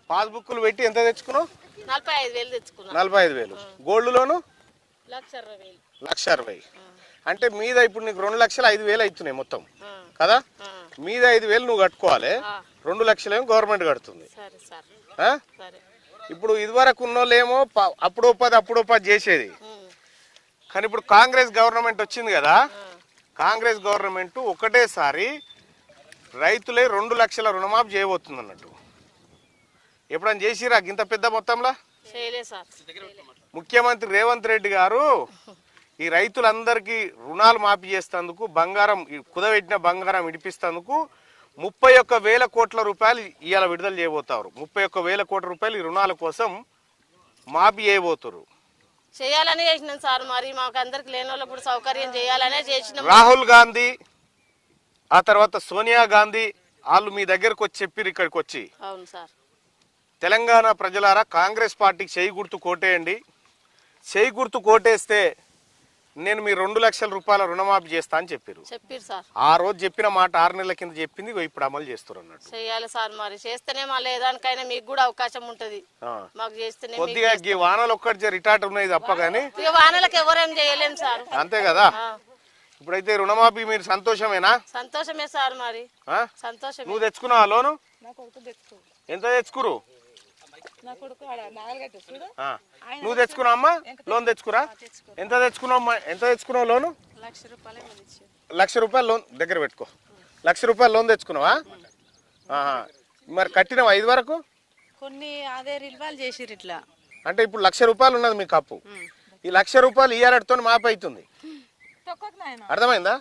పాస్బుక్లు పెట్టి ఎంత తెచ్చుకున్నావు? 45,000 తెచ్చుకున్నా. 45,000. గోల్డ్ లోను 1,60,000. 1,60,000. అంటే మీద ఇప్పుడు నీకు 2,05,000 అవుతున్నాయి మొత్తం కదా. మీద 5,000 నువ్వు కట్టుకోవాలి, 2 లక్షలు ఏమో గవర్నమెంట్ కడుతుంది. ఇప్పుడు ఇదివరకు ఉన్నోళ్ళేమో అప్పుడో 10 చేసేది. కానీ ఇప్పుడు కాంగ్రెస్ గవర్నమెంట్ వచ్చింది కదా, కాంగ్రెస్ గవర్నమెంట్ ఒకటేసారి రైతులే 2 లక్షల రుణమాఫీ చేయబోతుంది అన్నట్టు. ఎప్పుడైనా చేసిరా ఇంత పెద్ద మొత్తంలో? ముఖ్యమంత్రి రేవంత్ రెడ్డి గారు ఈ రైతులందరికీ రుణాలు మాఫీ చేసేందుకు, బంగారం కుదబెట్టిన బంగారం ఇడిపిస్తేందుకు 31,000 కోట్ల రూపాయలు ఇవాళ విడుదల చేయబోతారు. 31,000 కోట్ల రూపాయలు ఈ రుణాల కోసం మాఫీ చేయబోతారు. చేయాలనే చేసినాం సార్, మరి మాకు అందరికి లేని వాళ్ళప్పుడు సౌకర్యం చేయాలనే చేసినాం. రాహుల్ గాంధీ, ఆ తర్వాత సోనియా గాంధీ వాళ్ళు మీ దగ్గరకు వచ్చి చెప్పిరు ఇక్కడికి వచ్చి, అవును సార్, తెలంగాణ ప్రజలారా కాంగ్రెస్ పార్టీకి చేయి గుర్తు కోటేయండి, చేయి గుర్తు కోటేస్తే నేను మీ 2 లక్షల రూపాయల రుణమాఫీ చేస్తా అని చెప్పారు సార్. ఆ రోజు చెప్పిన మాట 6 నెలల కింద చెప్పింది, ఇప్పుడు అమలు చేస్తారు అన్నట్టు. చేయాలి సార్, మరి చేస్తేనే మళ్ళీ ఏదానికైనా మీకు కూడా అవకాశం ఉంటది. మాకు చేస్తేనే కొద్దిగా ఈ వానలు ఒక్కటి రిటార్ట్ ఉన్నాయి తప్ప కానీ వానలకు ఎవరేం చేయలేం సార్. అంతే కదా. ఇప్పుడైతే రుణమాఫీ మీరు సంతోషమేనా? సంతోషమే సార్, మరి సంతోషం. నువ్వు తెచ్చుకున్నావా లోను? ఎంత తెచ్చుకురు? నువ్వు తెచ్చుకున్నావు అమ్మా లోన్? తెచ్చుకురా. ఎంత తెచ్చుకున్నావు? ఎంత తెచ్చుకున్నావు లోను? 1,00,000 రూపాయలు లోన్ దగ్గర పెట్టుకో. 1,00,000 రూపాయలు లోన్ తెచ్చుకున్నావా? మరి కట్టినావా 5 వరకు? కొన్ని అదే రిల్వాల్ చేసిరు ఇట్లా. అంటే ఇప్పుడు 1,00,000 రూపాయలు ఉన్నది మీకు అప్పు. ఈ 1,00,000 రూపాయలు ఇయ్యాలతో మాపి అవుతుంది. అర్థమైందా?